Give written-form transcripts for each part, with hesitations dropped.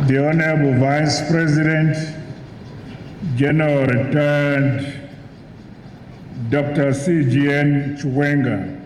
The Honorable Vice President, General Retired Dr. C.G.N. Chiwenga,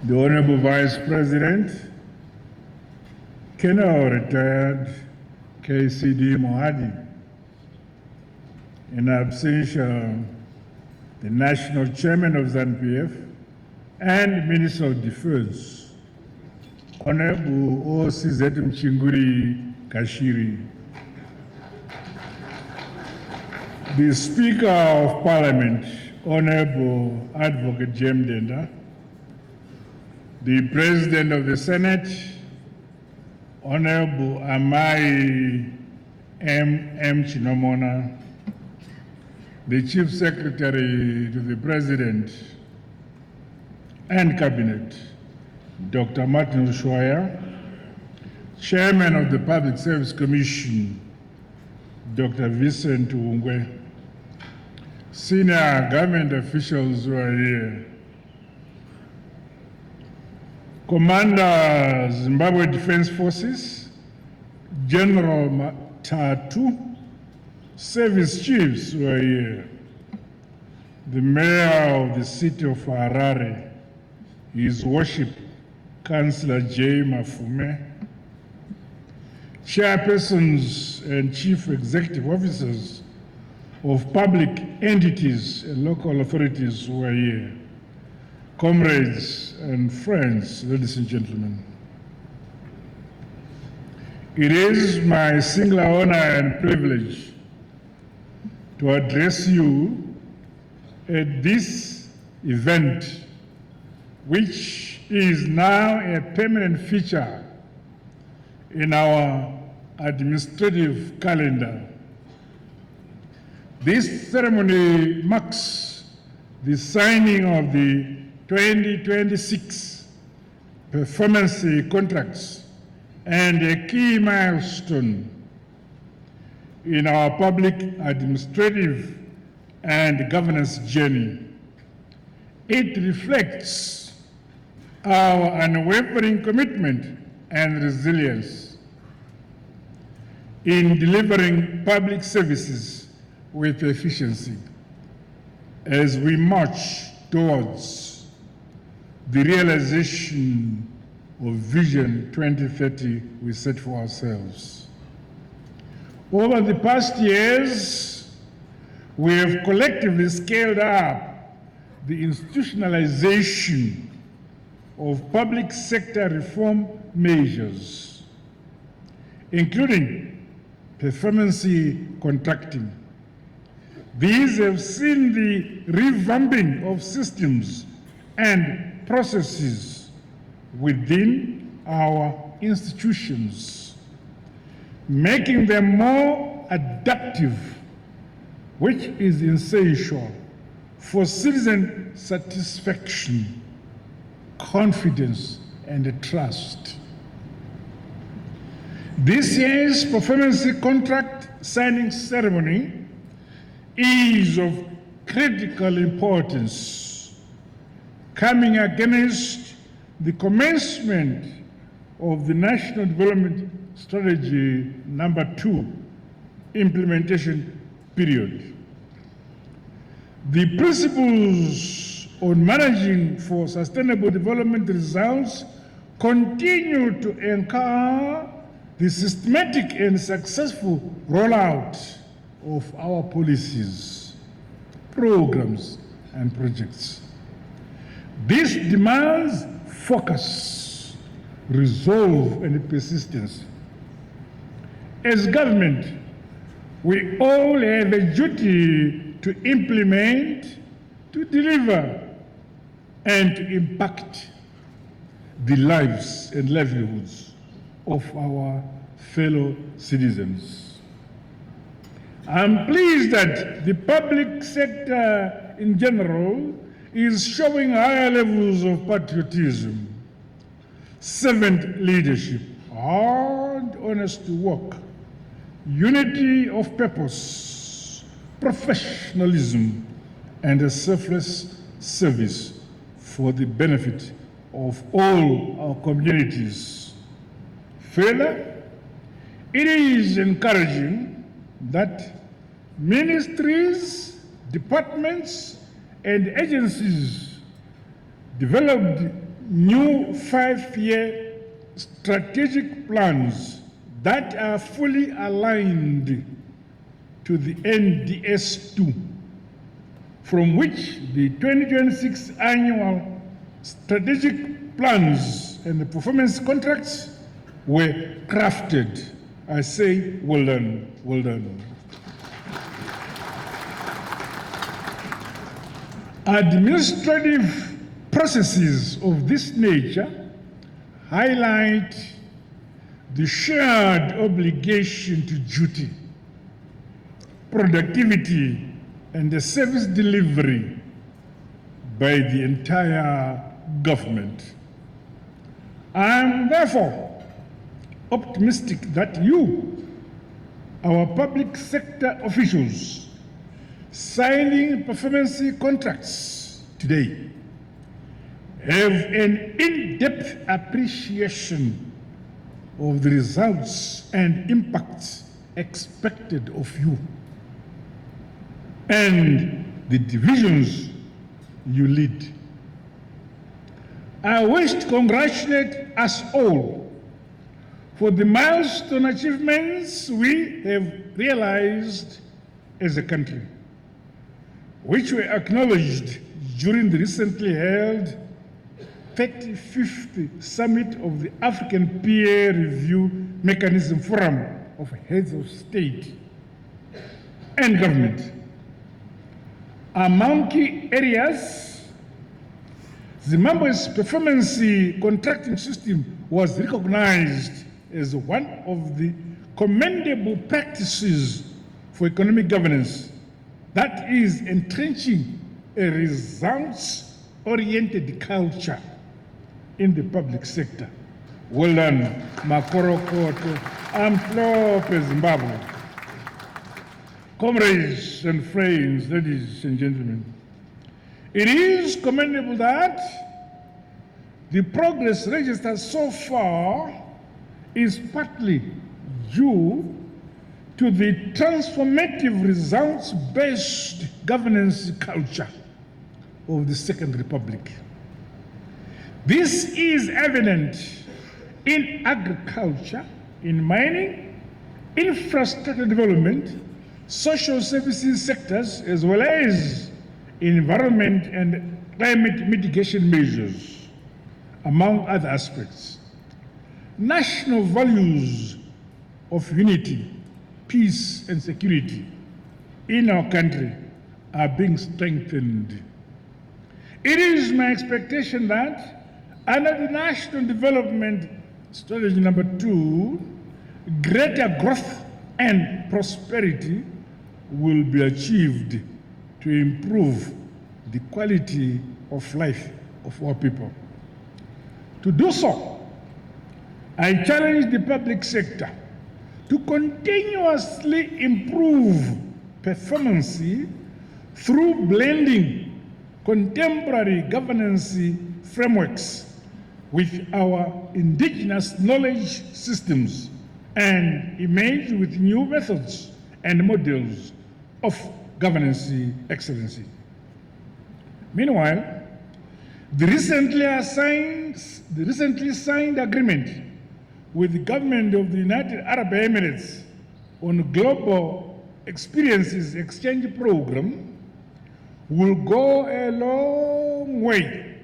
the Honorable Vice President, General Retired KCD Mohadi, in absentia, the National Chairman of ZANU-PF and Minister of Defense, Honorable O.C.Z. Mchinguri Kashiri, the Speaker of Parliament, Honorable Advocate Jem Denda, the President of the Senate, Honorable Amai M. Chinomona, the Chief Secretary to the President and Cabinet, Dr. Martin Ushuaia, Chairman of the Public Service Commission, Dr. Vincent Ungwe, senior government officials who are here, Commander Zimbabwe Defense Forces, General Matatu, service chiefs who are here, the Mayor of the City of Harare, His Worship Councillor J. Mafume, chairpersons and chief executive officers of public entities and local authorities who are here, comrades and friends, ladies and gentlemen. It is my singular honor and privilege to address you at this event, which is now a permanent feature in our administrative calendar. This ceremony marks the signing of the 2026 performance contracts and a key milestone in our public administrative and governance journey. It reflects our unwavering commitment and resilience in delivering public services with efficiency as we march towards the realization of Vision 2030 we set for ourselves. Over the past years, we have collectively scaled up the institutionalization of public sector reform measures, including performance contracting. These have seen the revamping of systems and processes within our institutions, making them more adaptive, which is essential for citizen satisfaction, confidence, and trust. This year's performance contract signing ceremony is of critical importance, coming against the commencement of the National Development Strategy #2 implementation period. The principles on managing for sustainable development results continue to anchor the systematic and successful rollout of our policies, programs, and projects. This demands focus, resolve, and persistence. As government, we all have a duty to implement, to deliver, and to impact the lives and livelihoods of our fellow citizens. I'm pleased that the public sector in general is showing higher levels of patriotism, servant leadership, hard, honest work, unity of purpose, professionalism, and a selfless service for the benefit of all our communities. Further, It is encouraging that ministries, departments, and agencies developed new 5-year strategic plans that are fully aligned to the NDS2, from which the 2026 annual strategic plans and the performance contracts were crafted. I say, well done, well done. Administrative processes of this nature highlight the shared obligation to duty, productivity, and the service delivery by the entire government. I am therefore optimistic that you, our public sector officials, signing performance contracts today, have an in-depth appreciation of the results and impacts expected of you and the divisions you lead. I wish to congratulate us all for the milestone achievements we have realized as a country, which were acknowledged during the recently held 35th Summit of the African Peer Review Mechanism Forum of Heads of State and Government. Among key areas, Zimbabwe's performance contracting system was recognized as one of the commendable practices for economic governance that is entrenching a results-oriented culture in the public sector. Well done, Makorokoto, Amflope, Zimbabwe. Comrades and friends, ladies and gentlemen, it is commendable that the progress registered so far is partly due to the transformative results-based governance culture of the Second Republic. This is evident in agriculture, in mining, infrastructure development, social services sectors, as well as environment and climate mitigation measures, among other aspects. National values of unity, peace, and security in our country are being strengthened. It is my expectation that under the National Development Strategy number 2, greater growth and prosperity will be achieved to improve the quality of life of our people. To do so, I challenge the public sector to continuously improve performance through blending contemporary governance frameworks with our indigenous knowledge systems and emerge with new methods and models of governance excellency. Meanwhile, the recently signed agreement with the government of the United Arab Emirates on a global experiences exchange program will go a long way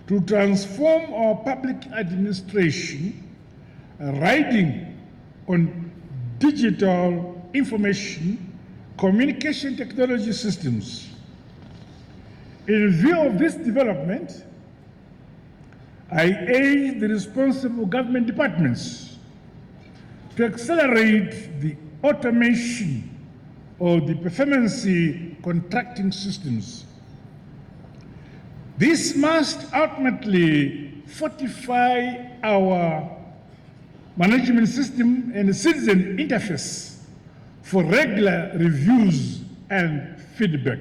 to transform our public administration, riding on digital information communication technology systems. In view of this development, I urge the responsible government departments to accelerate the automation of the performance contracting systems. This must ultimately fortify our management system and citizen interface for regular reviews and feedback.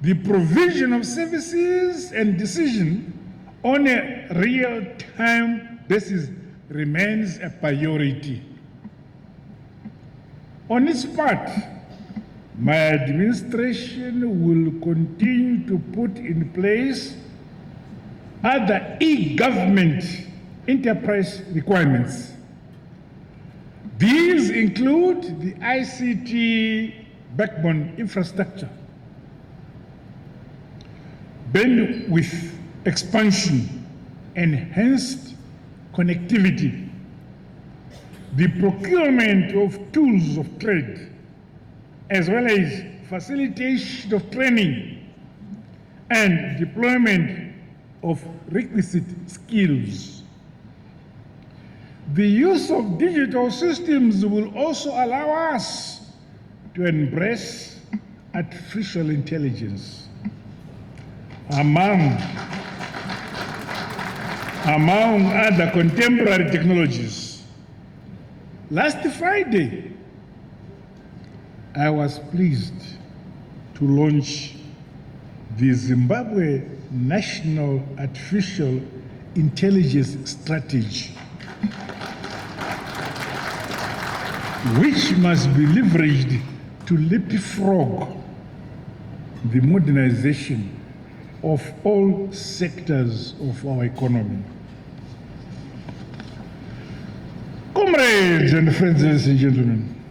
The provision of services and decision on a real-time basis remains a priority. On its part, my administration will continue to put in place other e-government enterprise requirements. These include the ICT backbone infrastructure, bandwidth expansion, enhanced connectivity, the procurement of tools of trade, as well as facilitation of training and deployment of requisite skills. The use of digital systems will also allow us to embrace artificial intelligence. Among other contemporary technologies. Last Friday, I was pleased to launch the Zimbabwe National Artificial Intelligence Strategy, which must be leveraged to leapfrog the modernization of all sectors of our economy. Comrades and friends, ladies and gentlemen,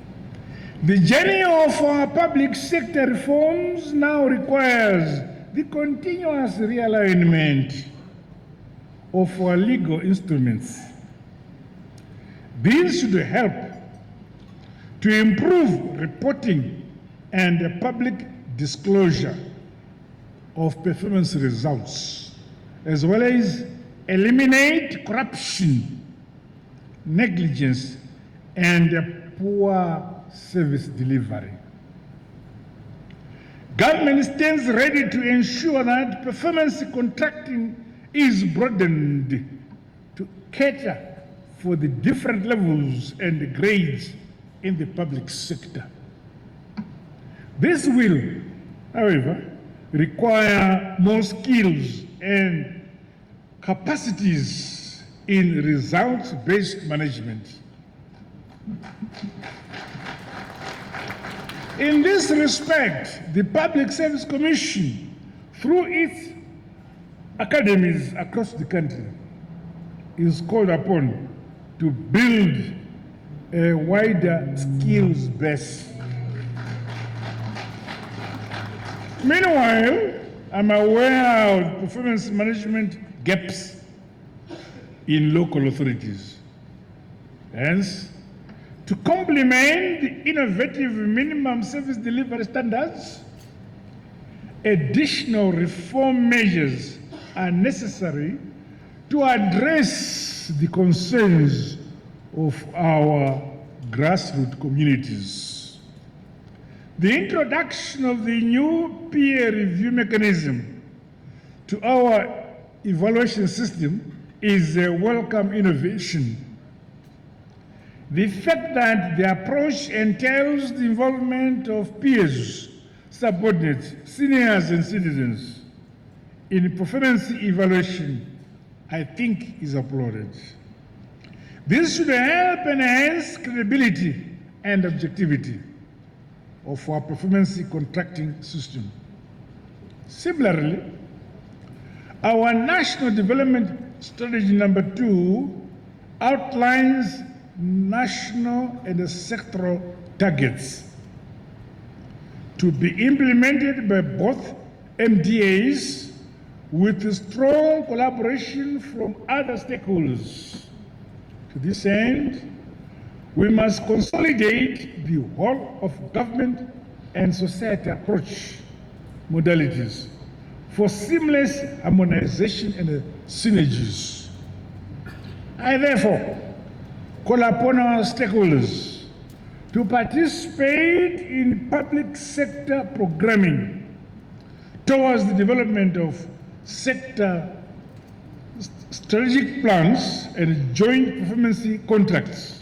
the journey of our public sector reforms now requires the continuous realignment of our legal instruments. These should help to improve reporting and public disclosure of performance results, as well as eliminate corruption, negligence, and poor service delivery. Government stands ready to ensure that performance contracting is broadened to cater for the different levels and grades in the public sector. This will, however, require more skills and capacities in results-based management. In this respect, the Public Service Commission, through its academies across the country, is called upon to build a wider skills base. Meanwhile, I'm aware of performance management gaps in local authorities. Hence, to complement the innovative minimum service delivery standards, additional reform measures are necessary to address the concerns of our grassroots communities. The introduction of the new peer review mechanism to our evaluation system is a welcome innovation. The fact that the approach entails the involvement of peers, subordinates, seniors, and citizens in performance evaluation, I think is applauded. This should help enhance credibility and objectivity of our performance contracting system. Similarly, our National Development Strategy number 2 outlines national and sectoral targets to be implemented by both MDAs with strong collaboration from other stakeholders. To this end, we must consolidate the whole of government and society approach modalities for seamless harmonization and synergies. I therefore call upon our stakeholders to participate in public sector programming towards the development of sector strategic plans and joint performance contracts.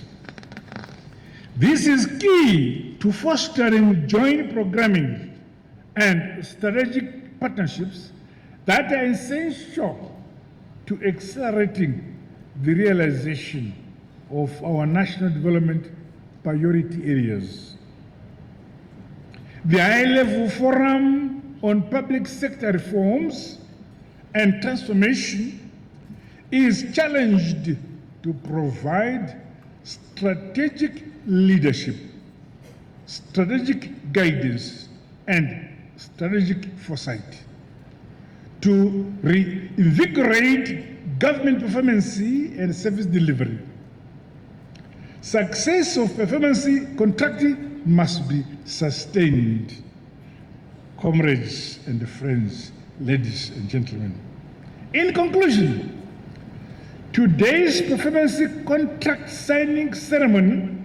This is key to fostering joint programming and strategic partnerships that are essential to accelerating the realization of our national development priority areas. The High-Level Forum on Public Sector Reforms and Transformation is challenged to provide strategic leadership, strategic guidance, and strategic foresight to reinvigorate government performance and service delivery. Success of performance contracting must be sustained. Comrades and friends, ladies and gentlemen. In conclusion, today's performance contract signing ceremony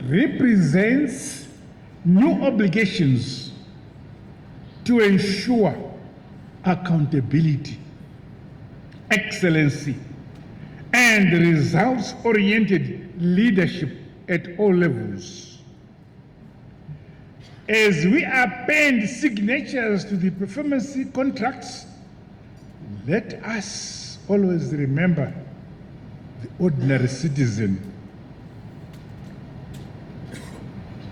represents new obligations to ensure accountability, excellency, and results-oriented leadership at all levels. As we append signatures to the performance contracts, let us always remember the ordinary citizen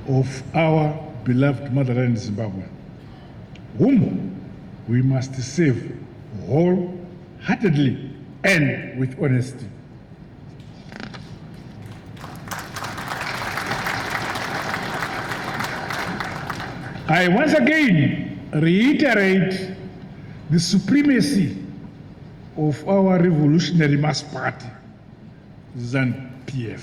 of our beloved motherland Zimbabwe, whom we must serve wholeheartedly and with honesty. I once again reiterate the supremacy of our revolutionary mass party, ZANU-PF.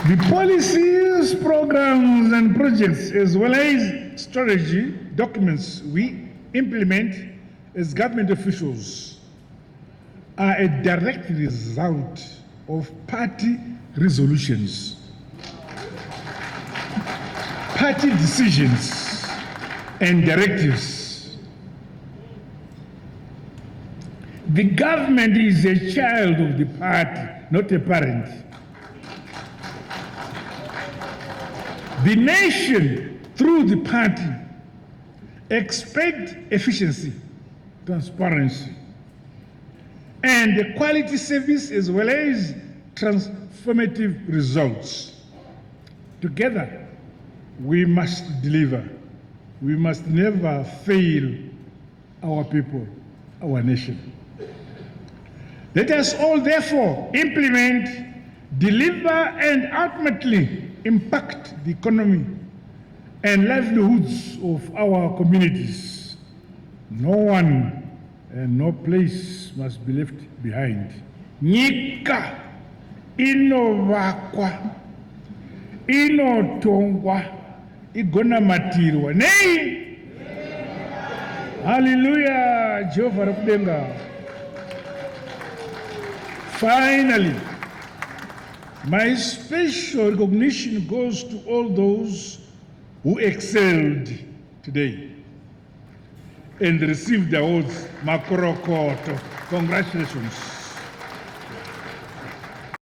The policies, programs, and projects, as well as strategy documents we implement as government officials, are a direct result of party resolutions, party decisions, and directives. The government is a child of the party, not a parent. The nation, through the party, expect efficiency, transparency, and quality service as well as transformative results. Together, we must deliver. We must never fail our people, our nation. Let us all therefore implement, deliver, and ultimately impact the economy and livelihoods of our communities. No one and no place must be left behind. Nyika inovakwa, inotongwa, igonamatirwa. Nei! Hallelujah! Jehovah Rakudenga. Finally, my special recognition goes to all those who excelled today and received the awards. Makorokoto. Congratulations.